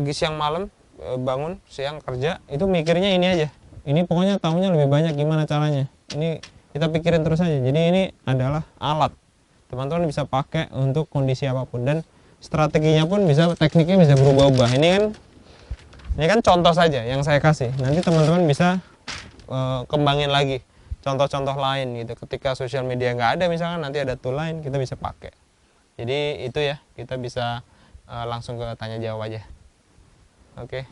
Speaker 1: siang malam, bangun siang kerja, itu mikirnya ini aja, ini pokoknya tahunya lebih banyak gimana caranya, ini kita pikirin terus aja. Jadi ini adalah alat teman-teman bisa pakai untuk kondisi apapun, dan strateginya pun bisa, tekniknya bisa berubah-ubah. Ini kan contoh saja yang saya kasih, nanti teman-teman bisa kembangin lagi contoh-contoh lain gitu. Ketika sosial media nggak ada misalkan, nanti ada tool lain kita bisa pakai. Jadi itu ya, kita bisa langsung ke tanya jawab aja. Oke.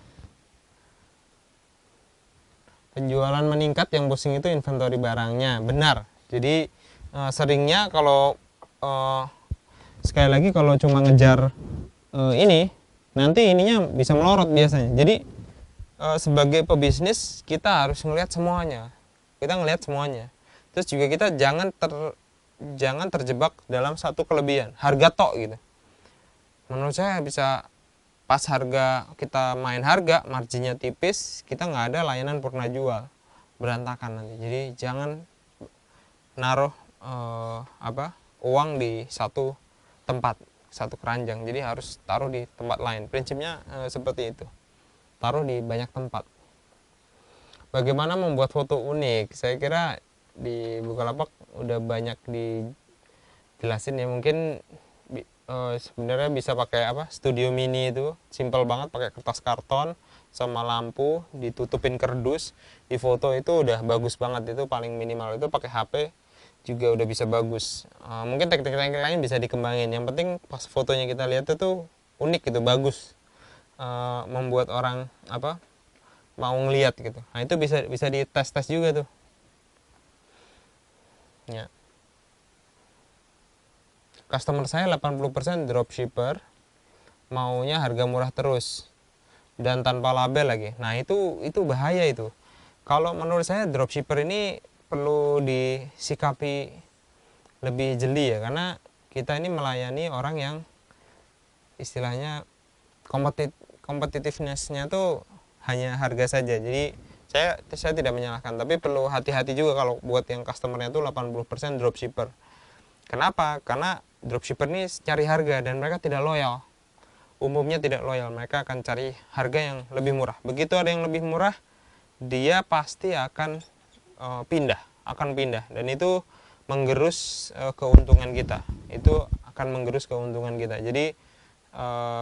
Speaker 1: Penjualan meningkat, yang pusing itu inventory barangnya, benar. Jadi seringnya kalau sekali lagi kalau cuma ngejar ini, nanti ininya bisa melorot biasanya. Jadi sebagai pebisnis kita harus ngelihat semuanya. Kita ngelihat semuanya. Terus juga kita jangan terjebak dalam satu kelebihan, harga tok gitu. Menurut saya bisa pas harga, kita main harga, marginnya tipis, kita nggak ada layanan purna jual, berantakan nanti. Jadi jangan naruh uang di satu tempat, satu keranjang. Jadi harus taruh di tempat lain. Prinsipnya seperti itu. Taruh di banyak tempat. Bagaimana membuat foto unik? Saya kira di Bukalapak udah banyak dijelasin ya. Mungkin sebenarnya bisa pakai studio mini, itu simple banget, pakai kertas karton sama lampu, ditutupin kardus, di foto itu udah bagus banget. Itu paling minimal, itu pakai HP juga udah bisa bagus. Mungkin teknik-teknik lain bisa dikembangin, yang penting pas fotonya kita lihat itu unik gitu, bagus, membuat orang mau ngeliat gitu. Nah itu bisa dites-tes juga tuh ya. Customer saya 80% dropshipper, maunya harga murah terus dan tanpa label lagi. Nah itu bahaya itu. Kalau menurut saya dropshipper ini perlu disikapi lebih jeli ya, karena kita ini melayani orang yang istilahnya kompetitivenessnya tuh hanya harga saja. Jadi saya tidak menyalahkan, tapi perlu hati-hati juga kalau buat yang customernya tuh 80% dropshipper. Kenapa? Karena dropshipper ini cari harga dan mereka tidak loyal. Umumnya tidak loyal, mereka akan cari harga yang lebih murah. Begitu ada yang lebih murah, dia pasti akan pindah dan itu menggerus keuntungan kita. Itu akan menggerus keuntungan kita. Jadi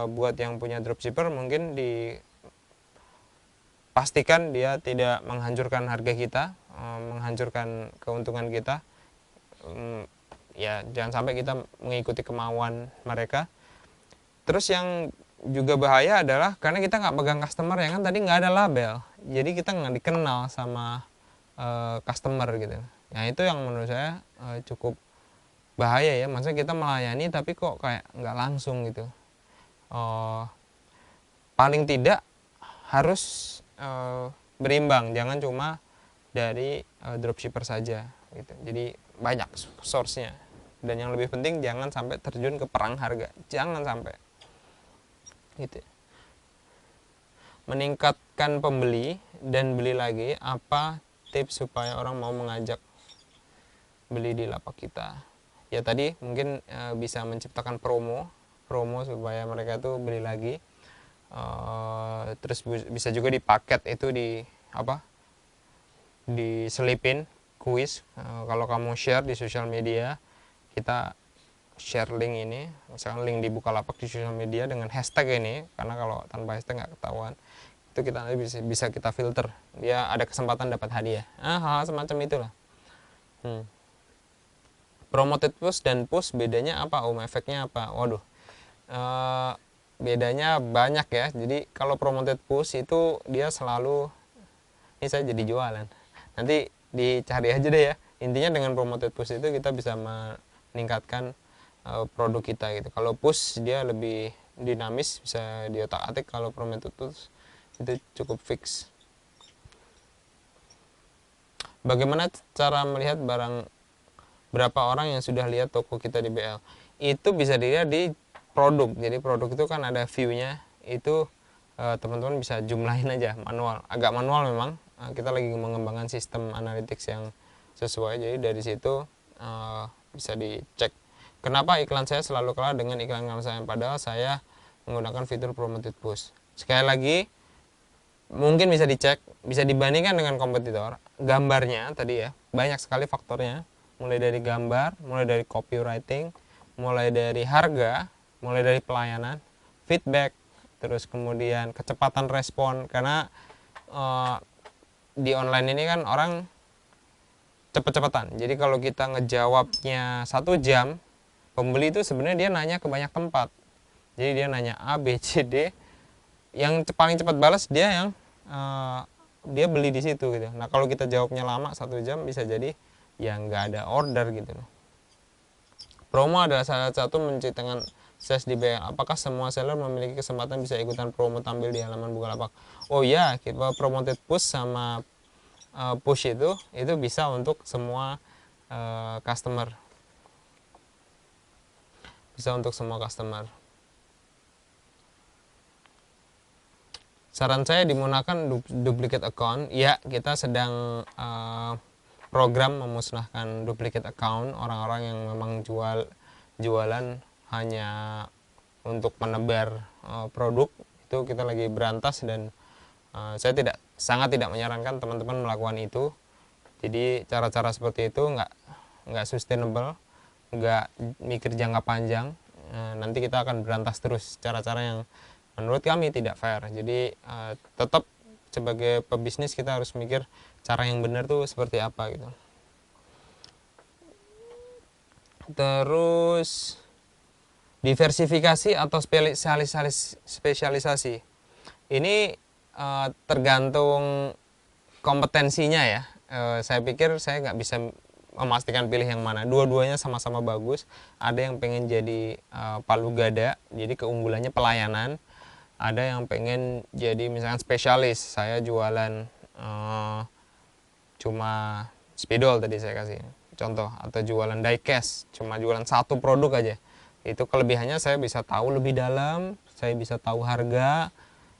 Speaker 1: buat yang punya dropshipper mungkin dipastikan dia tidak menghancurkan harga kita, menghancurkan keuntungan kita. Ya jangan sampai kita mengikuti kemauan mereka. Terus yang juga bahaya adalah karena kita nggak pegang customer ya kan, tadi nggak ada label, jadi kita nggak dikenal sama customer gitu. Nah itu yang menurut saya cukup bahaya ya, maksudnya kita melayani tapi kok kayak nggak langsung gitu. Paling tidak harus berimbang, jangan cuma dari dropshipper saja gitu. Jadi banyak source-nya, dan yang lebih penting jangan sampai terjun ke perang harga, jangan sampai gitu. Meningkatkan pembeli dan beli lagi, apa tips supaya orang mau mengajak beli di lapak kita? Ya tadi mungkin bisa menciptakan promo supaya mereka tuh beli lagi. Terus bisa juga dipaket itu diselipin kuis. Kalau kamu share di sosial media, kita share link ini, misalkan link di Bukalapak di sosial media dengan hashtag ini, karena kalau tanpa hashtag nggak ketahuan, itu kita bisa kita filter, dia ada kesempatan dapat hadiah. Hal-hal semacam itulah. Promoted push dan push bedanya apa, efeknya apa? Waduh, bedanya banyak ya. Jadi kalau promoted push itu dia selalu, ini saya jadi jualan, nanti dicari aja deh ya. Intinya dengan promoted push itu kita bisa meningkatkan produk kita gitu. Kalau push dia lebih dinamis, bisa diotak-atik. Kalau promoted push itu cukup fix. Bagaimana cara melihat berapa orang yang sudah lihat toko kita di BL? Itu bisa dilihat di produk. Jadi produk itu kan ada view-nya, itu teman-teman bisa jumlahin aja manual. Agak manual memang. Kita lagi mengembangkan sistem analytics yang sesuai. Jadi dari situ bisa dicek. Kenapa iklan saya selalu kalah dengan iklan saya, padahal saya menggunakan fitur promoted push. Sekali lagi, mungkin bisa dicek, bisa dibandingkan dengan kompetitor. Gambarnya tadi ya, banyak sekali faktornya. Mulai dari gambar, mulai dari copywriting, mulai dari harga, mulai dari pelayanan, feedback, terus kemudian kecepatan respon. Karena di online ini kan orang cepet-cepetan. Jadi kalau kita ngejawabnya 1 jam, pembeli itu sebenarnya dia nanya ke banyak tempat. Jadi dia nanya A, B, C, D. Yang paling cepat balas dia yang dia beli di situ gitu. Nah kalau kita jawabnya lama 1 jam, bisa jadi ya nggak ada order gitu loh. Promo adalah salah satu menciptakan sales di BL. Apakah semua seller memiliki kesempatan bisa ikutan promo tampil di halaman Bukalapak? Oh ya, kita promoted push sama push itu bisa untuk semua customer. Bisa untuk semua customer. Saran saya dimenggunakan duplicate account. Ya, kita sedang program memusnahkan duplicate account, orang-orang yang memang jualan hanya untuk menebar produk. Itu kita lagi berantas, dan saya sangat tidak menyarankan teman-teman melakukan itu. Jadi cara-cara seperti itu nggak sustainable, nggak mikir jangka panjang. Nanti kita akan berantas terus cara-cara yang menurut kami tidak fair. Jadi tetap sebagai pebisnis kita harus mikir cara yang benar tuh seperti apa gitu. Terus diversifikasi atau spesialisasi. Ini tergantung kompetensinya ya. Saya pikir saya nggak bisa memastikan pilih yang mana. Dua-duanya sama-sama bagus. Ada yang pengen jadi palu gada, jadi keunggulannya pelayanan. Ada yang pengen jadi misalkan spesialis. Saya jualan cuma spidol tadi saya kasih contoh, atau jualan diecast, cuma jualan satu produk aja. Itu kelebihannya saya bisa tahu lebih dalam, saya bisa tahu harga,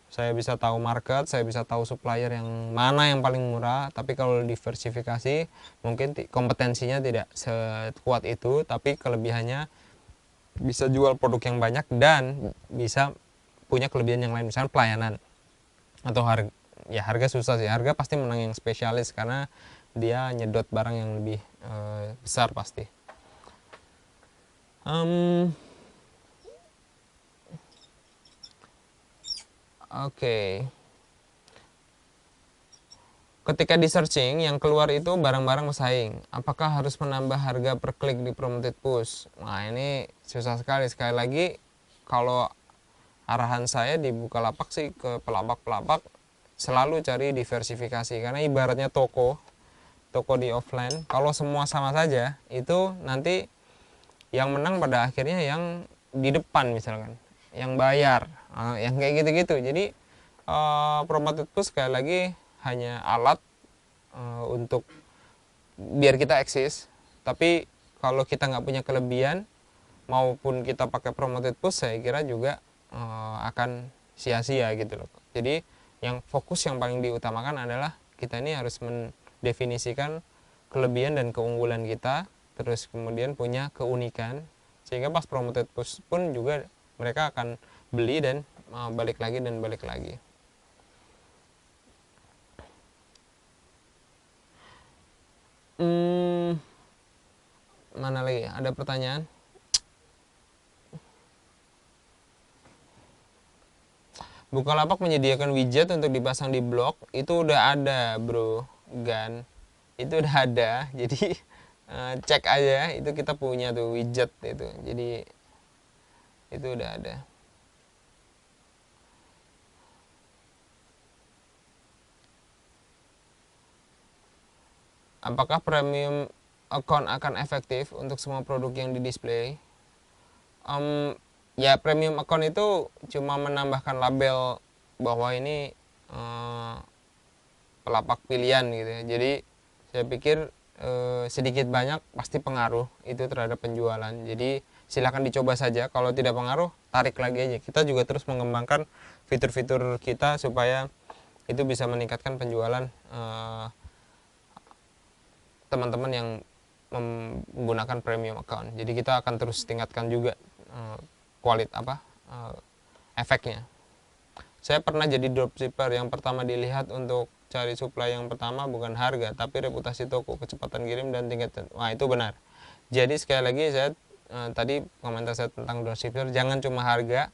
Speaker 1: saya bisa tahu market, saya bisa tahu supplier yang mana yang paling murah. Tapi kalau diversifikasi mungkin kompetensinya tidak sekuat itu, tapi kelebihannya bisa jual produk yang banyak dan bisa punya kelebihan yang lain, misalnya pelayanan atau harga. Ya harga susah sih, harga pasti menang yang spesialis karena dia nyedot barang yang lebih besar pasti. Oke. Ketika di searching yang keluar itu barang-barang bersaing, apakah harus menambah harga per klik di promoted push? Nah ini susah sekali. Sekali lagi, kalau arahan saya di Bukalapak sih ke pelapak-pelapak selalu cari diversifikasi, karena ibaratnya toko di offline, kalau semua sama saja itu nanti yang menang pada akhirnya yang di depan misalkan, yang bayar, yang kayak gitu-gitu. Jadi promoted push sekali lagi hanya alat untuk biar kita eksis. Tapi kalau kita nggak punya kelebihan maupun kita pakai promoted push, saya kira juga akan sia-sia gitu loh. Jadi yang fokus yang paling diutamakan adalah kita ini harus mendefinisikan kelebihan dan keunggulan kita, terus kemudian punya keunikan, sehingga pas promoted push pun juga mereka akan beli dan balik lagi dan balik lagi. Mana lagi? Ada pertanyaan? Bukalapak menyediakan widget untuk dipasang di blog. Itu udah ada, bro. Gan. Itu udah ada. Jadi cek aja. Itu kita punya tuh widget itu. Jadi itu udah ada. Apakah premium account akan efektif untuk semua produk yang di display? Ya premium account itu cuma menambahkan label bahwa ini pelapak pilihan gitu ya. Jadi saya pikir sedikit banyak pasti pengaruh itu terhadap penjualan. Jadi silakan dicoba saja. Kalau tidak pengaruh, tarik lagi aja. Kita juga terus mengembangkan fitur-fitur kita supaya itu bisa meningkatkan penjualan teman-teman yang menggunakan premium account. Jadi kita akan terus tingkatkan juga efeknya. Saya pernah jadi dropshipper. Yang pertama dilihat untuk cari supply yang pertama bukan harga, tapi reputasi toko, kecepatan kirim dan tingkat. Wah itu benar. Jadi sekali lagi saya tadi komentar saya tentang dropshipper, jangan cuma harga,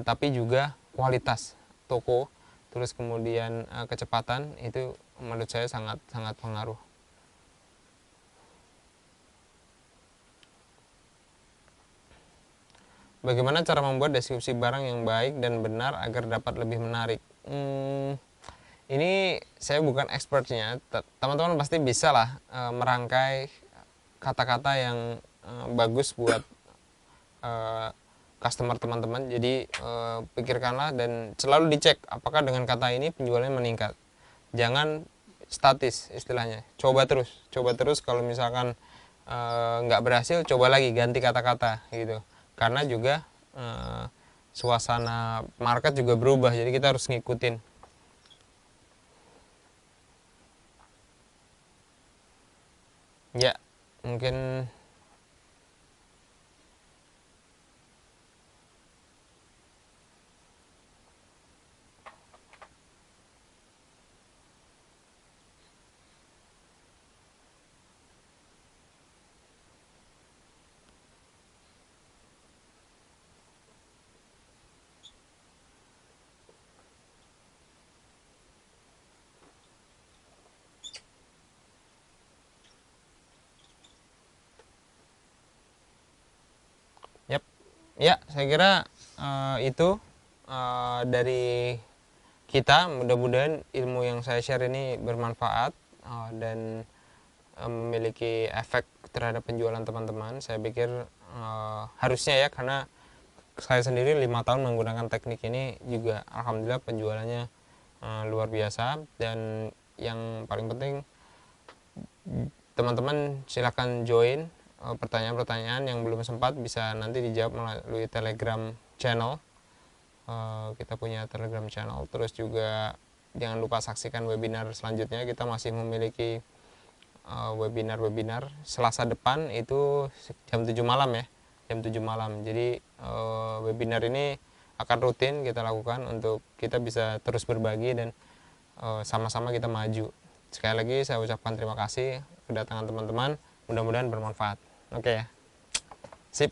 Speaker 1: tapi juga kualitas toko, terus kemudian kecepatan, itu menurut saya sangat sangat pengaruh. Bagaimana cara membuat deskripsi barang yang baik dan benar agar dapat lebih menarik? Ini saya bukan expertnya. Teman-teman pasti bisa lah merangkai kata-kata yang bagus buat customer teman-teman. Jadi pikirkanlah dan selalu dicek apakah dengan kata ini penjualannya meningkat. Jangan statis istilahnya. Coba terus. Kalau misalkan nggak berhasil, coba lagi, ganti kata-kata gitu. Karena juga suasana market juga berubah, jadi kita harus ngikutin. Ya, mungkin Ya, saya kira itu dari kita. Mudah-mudahan ilmu yang saya share ini bermanfaat dan memiliki efek terhadap penjualan teman-teman. Saya pikir harusnya ya, karena saya sendiri 5 tahun menggunakan teknik ini juga alhamdulillah penjualannya luar biasa. Dan yang paling penting, teman-teman silakan join. Pertanyaan-pertanyaan yang belum sempat bisa nanti dijawab melalui Telegram channel. Kita punya Telegram channel. Terus juga jangan lupa saksikan webinar selanjutnya. Kita masih memiliki webinar Selasa depan itu jam 7 malam ya, jam 7 malam. Jadi webinar ini akan rutin kita lakukan untuk kita bisa terus berbagi dan sama-sama kita maju. Sekali lagi saya ucapkan terima kasih kedatangan teman-teman, mudah-mudahan bermanfaat. Oke ya, sip.